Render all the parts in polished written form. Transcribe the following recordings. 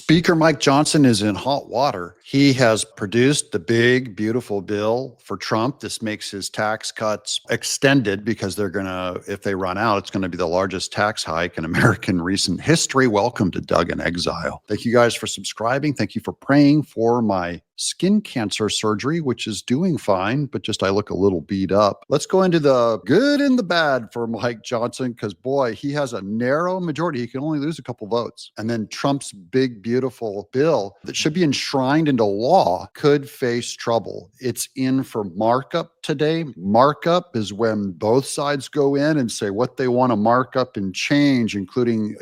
Speaker Mike Johnson is in hot water. He has produced the big, beautiful bill for Trump. This makes his tax cuts extended because they're going to, if they run out, it's going to be the largest tax hike in American recent history. Welcome to Doug In Exile. Thank you guys for subscribing. Thank you for praying for my skin cancer surgery, which is doing fine, but just I look a little beat up. Let's go into the good and the bad for Mike Johnson, because boy, he has a narrow majority. He can only lose a couple votes. And then Trump's big, beautiful bill that should be enshrined into law could face trouble. It's in for markup today. Markup is when both sides go in and say what they want to mark up and change, including,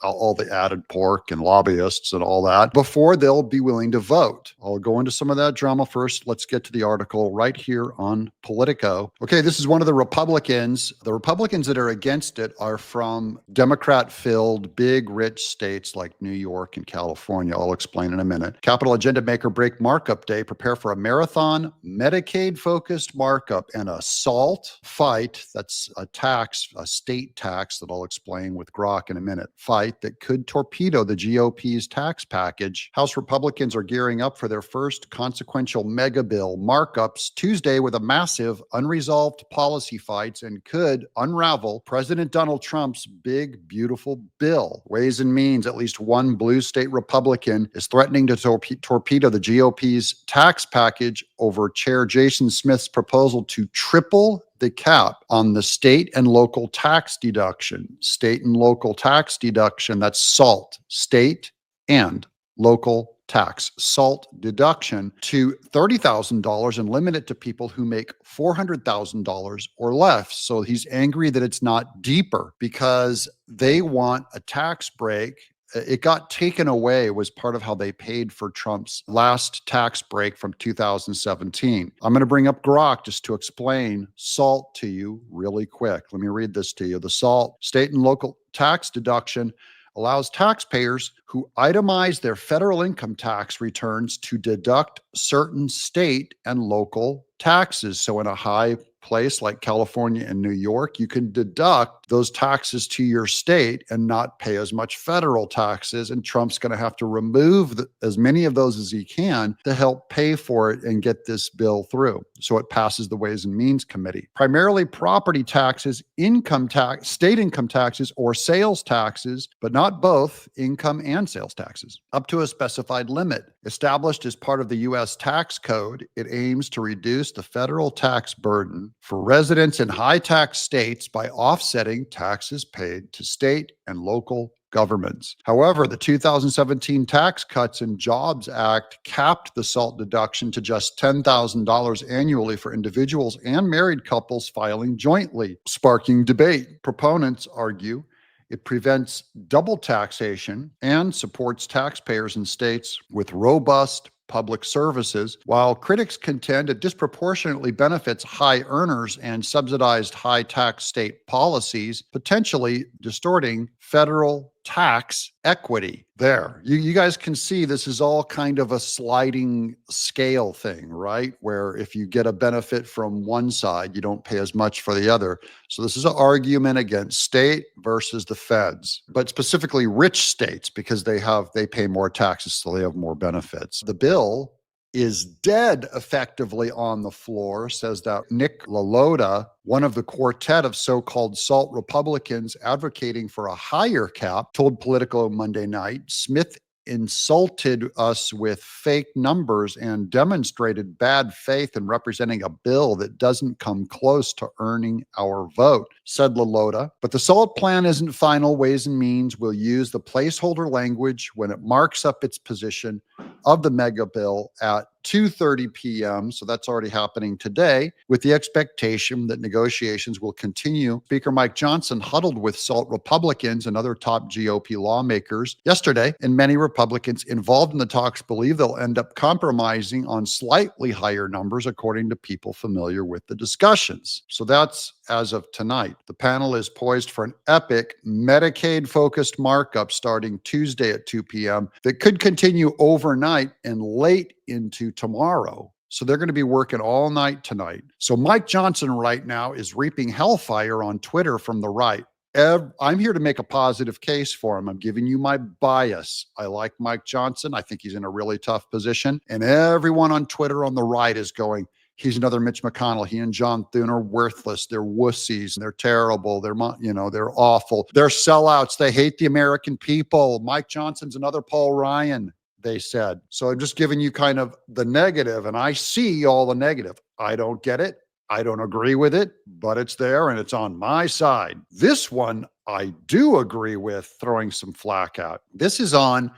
all the added pork and lobbyists and all that, before they'll be willing to vote. I'll go into some of that drama first. Let's get to the article right here on Politico. Okay, this is one of the Republicans. The Republicans that are against it are from Democrat-filled, big, rich states like New York and California. I'll explain in a minute. Capitol agenda maker break markup day. Prepare for a marathon, Medicaid-focused markup, and a SALT fight. That's a tax, a state tax that I'll explain with Grok in a minute. Fight that could torpedo the GOP's tax package. House Republicans are gearing up for their first consequential mega bill markups Tuesday with a massive unresolved policy fights and could unravel President Donald Trump's big, beautiful bill. Ways and Means, at least one blue state Republican is threatening to torpedo the GOP's tax package over Chair Jason Smith's proposal to triple the cap on the state and local tax deduction. State and local tax deduction, that's SALT, state and local tax, SALT deduction, to $30,000 and limit it to people who make $400,000 or less. So he's angry that it's not deeper because they want a tax break. It got taken away, was part of how they paid for Trump's last tax break from 2017. I'm going to bring up Grok just to explain SALT to you really quick. Let me read this to you. The SALT, state and local tax deduction, allows taxpayers who itemize their federal income tax returns to deduct certain state and local taxes. So in a high place like California and New York, you can deduct those taxes to your state and not pay as much federal taxes. And Trump's going to have to remove as many of those as he can to help pay for it and get this bill through. So it passes the Ways and Means Committee. Primarily property taxes, income tax, state income taxes, or sales taxes, but not both income and sales taxes, up to a specified limit. Established as part of the U.S. tax code, it aims to reduce the federal tax burden for residents in high tax states by offsetting taxes paid to state and local governments. However, the 2017 Tax Cuts and Jobs Act capped the SALT deduction to just $10,000 annually for individuals and married couples filing jointly, sparking debate. Proponents argue it prevents double taxation and supports taxpayers in states with robust public services, while critics contend it disproportionately benefits high earners and subsidized high tax state policies, potentially distorting federal tax equity. There, you guys can see this is all kind of a sliding scale thing, right? Where if you get a benefit from one side, you don't pay as much for the other. So this is an argument against state versus the feds, but specifically rich states, because they pay more taxes, so they have more benefits. The bill is dead effectively on the floor, says that Nick LaLota, one of the quartet of so-called SALT Republicans advocating for a higher cap, told Politico Monday night. Smith insulted us with fake numbers and demonstrated bad faith in representing a bill that doesn't come close to earning our vote, said LaLota. But the SALT plan isn't final. Ways and Means will use the placeholder language when it marks up its position of the mega bill at 2:30 p.m. So that's already happening today, with the expectation that negotiations will continue. Speaker Mike Johnson huddled with SALT Republicans and other top GOP lawmakers yesterday, and many Republicans involved in the talks believe they'll end up compromising on slightly higher numbers, according to people familiar with the discussions. So that's as of tonight. The panel is poised for an epic Medicaid-focused markup starting Tuesday at 2 p.m. that could continue overnight and late into tomorrow. So they're going to be working all night tonight. So Mike Johnson right now is reaping hellfire on Twitter from the right. I'm here to make a positive case for him. I'm giving you my bias. I like Mike Johnson. I think he's in a really tough position. And everyone on Twitter on the right is going, he's another Mitch McConnell. He and John Thune are worthless. They're wussies. They're terrible. They're awful. They're sellouts. They hate the American people. Mike Johnson's another Paul Ryan, they said. So I'm just giving you kind of the negative, and I see all the negative. I don't get it. I don't agree with it, but it's there and it's on my side. This one I do agree with throwing some flack at. This is on,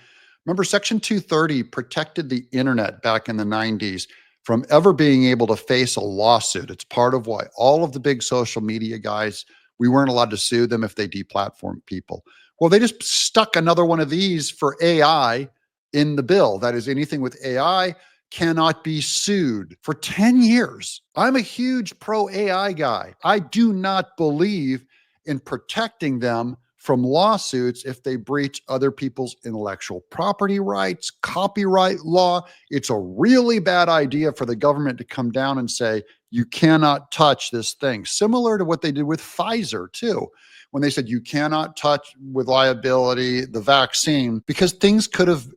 remember, Section 230 protected the internet back in the 90s from ever being able to face a lawsuit. It's part of why all of the big social media guys, we weren't allowed to sue them if they deplatformed people. Well, they just stuck another one of these for AI in the bill. That is, anything with AI cannot be sued for 10 years. I'm a huge pro AI guy. I do not believe in protecting them from lawsuits if they breach other people's intellectual property rights, copyright law. It's a really bad idea for the government to come down and say, you cannot touch this thing. Similar to what they did with Pfizer too, when they said you cannot touch with liability the vaccine, because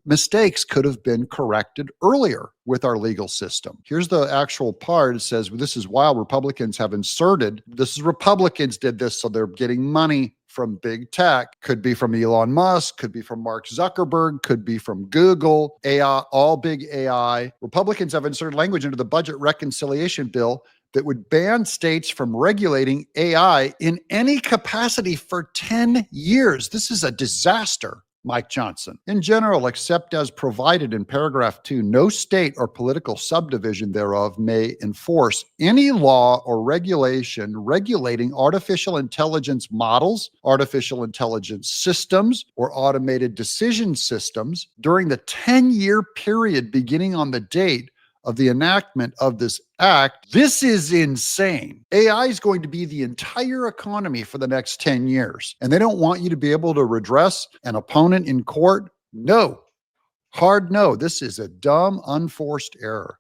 mistakes could have been corrected earlier with our legal system. Here's the actual part. It says, this is while Republicans have inserted, Republicans did this, so they're getting money from big tech. Could be from Elon Musk, could be from Mark Zuckerberg, could be from Google, AI, all big AI. Republicans have inserted language into the budget reconciliation bill that would ban states from regulating AI in any capacity for 10 years. This is a disaster, Mike Johnson. In general, except as provided in paragraph 2, no state or political subdivision thereof may enforce any law or regulation regulating artificial intelligence models, artificial intelligence systems, or automated decision systems during the 10-year period beginning on the date of the enactment of this act. This is insane. AI is going to be the entire economy for the next 10 years. And they don't want you to be able to redress an opponent in court? No. Hard no. This is a dumb, unforced error.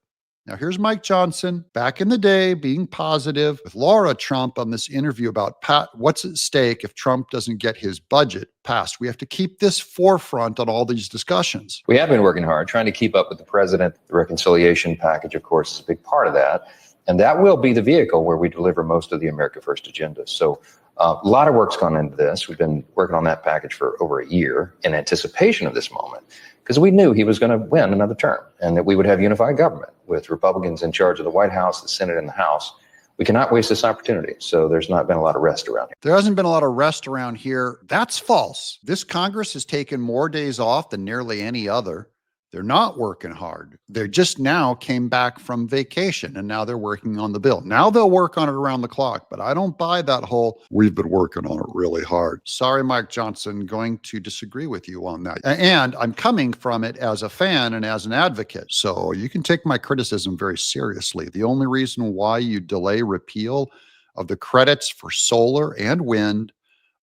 Now, here's Mike Johnson back in the day being positive with Laura Trump on this interview about what's at stake if Trump doesn't get his budget passed. We have to keep this forefront on all these discussions. We have been working hard, trying to keep up with the president. The reconciliation package, of course, is a big part of that. And that will be the vehicle where we deliver most of the America First agenda. So a lot of work's gone into this. We've been working on that package for over a year in anticipation of this moment, because we knew he was going to win another term and that we would have unified government with Republicans in charge of the White House, the Senate, and the House. We cannot waste this opportunity. So there's not been a lot of rest around here. There hasn't been a lot of rest around here. That's false. This Congress has taken more days off than nearly any other. They're not working hard. They just now came back from vacation and now they're working on the bill. Now they'll work on it around the clock, but I don't buy that whole, we've been working on it really hard. Sorry, Mike Johnson, going to disagree with you on that. And I'm coming from it as a fan and as an advocate. So you can take my criticism very seriously. The only reason why you delay repeal of the credits for solar and wind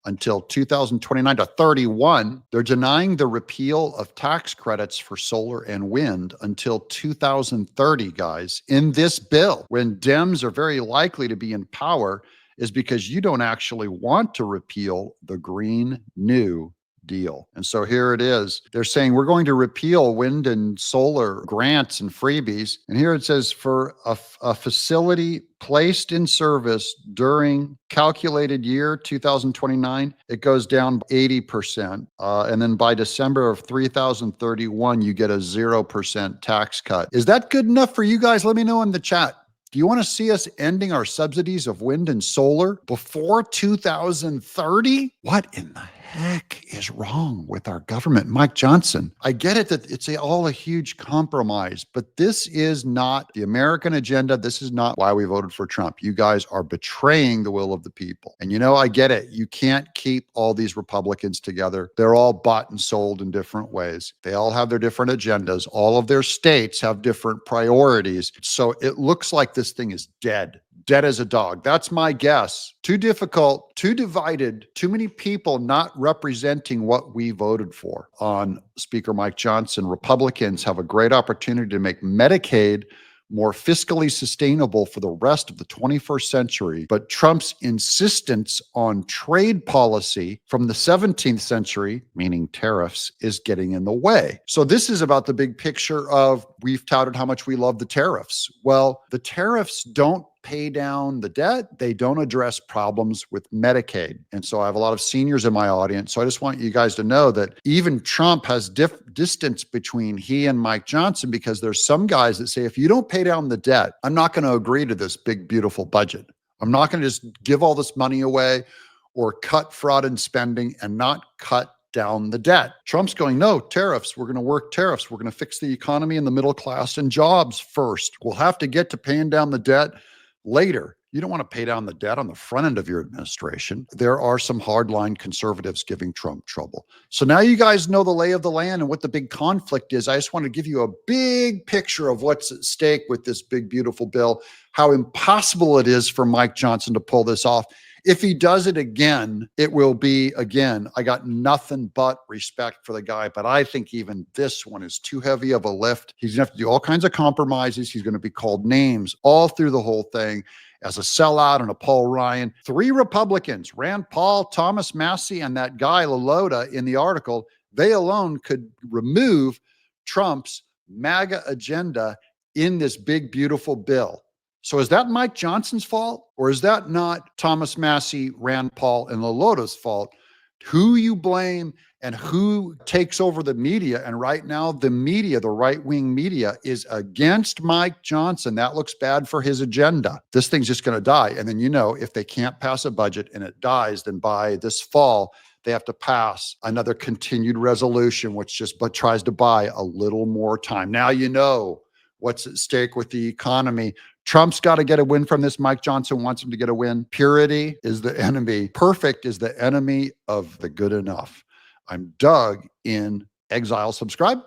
until 2029 to 31, they're denying the repeal of tax credits for solar and wind until 2030, guys, in this bill. When Dems are very likely to be in power is because you don't actually want to repeal the Green New Deal. And so here it is. They're saying we're going to repeal wind and solar grants and freebies. And here it says for a facility placed in service during calculated year 2029, it goes down 80%. And then by December of 3031, you get a 0% tax cut. Is that good enough for you guys? Let me know in the chat. Do you want to see us ending our subsidies of wind and solar before 2030? What in the heck is wrong with our government? Mike Johnson, I get it that it's all a huge compromise, but this is not the American agenda. This is not why we voted for Trump. You guys are betraying the will of the people. And I get it. You can't keep all these Republicans together. They're all bought and sold in different ways. They all have their different agendas. All of their states have different priorities. So it looks like this thing is dead as a dog. That's my guess. Too difficult, too divided, too many people not representing what we voted for. On Speaker Mike Johnson, Republicans have a great opportunity to make Medicaid more fiscally sustainable for the rest of the 21st century. But Trump's insistence on trade policy from the 17th century, meaning tariffs, is getting in the way. So this is about the big picture of, we've touted how much we love the tariffs. Well, the tariffs don't pay down the debt. They don't address problems with Medicaid. And so I have a lot of seniors in my audience. So I just want you guys to know that even Trump has distance between he and Mike Johnson, because there's some guys that say, if you don't pay down the debt, I'm not going to agree to this big, beautiful budget. I'm not going to just give all this money away or cut fraud and spending and not cut down the debt. Trump's going, no, tariffs. We're going to work tariffs. We're going to fix the economy and the middle class and jobs first. We'll have to get to paying down the debt later. You don't want to pay down the debt on the front end of your administration. There are some hardline conservatives giving Trump trouble. So now you guys know the lay of the land and what the big conflict is. I just want to give you a big picture of what's at stake with this big, beautiful bill, how impossible it is for Mike Johnson to pull this off. If he does it again, it will be, again, I got nothing but respect for the guy, but I think even this one is too heavy of a lift. He's going to have to do all kinds of compromises. He's going to be called names all through the whole thing as a sellout and a Paul Ryan. 3 Republicans, Rand Paul, Thomas Massie, and that guy LaLota in the article, they alone could remove Trump's MAGA agenda in this big, beautiful bill. So is that Mike Johnson's fault, or is that not Thomas Massie, Rand Paul, and LaLota's fault? Who you blame and who takes over the media. And right now, the media, the right-wing media, is against Mike Johnson. That looks bad for his agenda. This thing's just going to die. And then, if they can't pass a budget and it dies, then by this fall, they have to pass another continued resolution, which just tries to buy a little more time. Now you know what's at stake with the economy. Trump's got to get a win from this. Mike Johnson wants him to get a win. Purity is the enemy. Perfect is the enemy of the good enough. I'm Doug in Exile. Subscribe.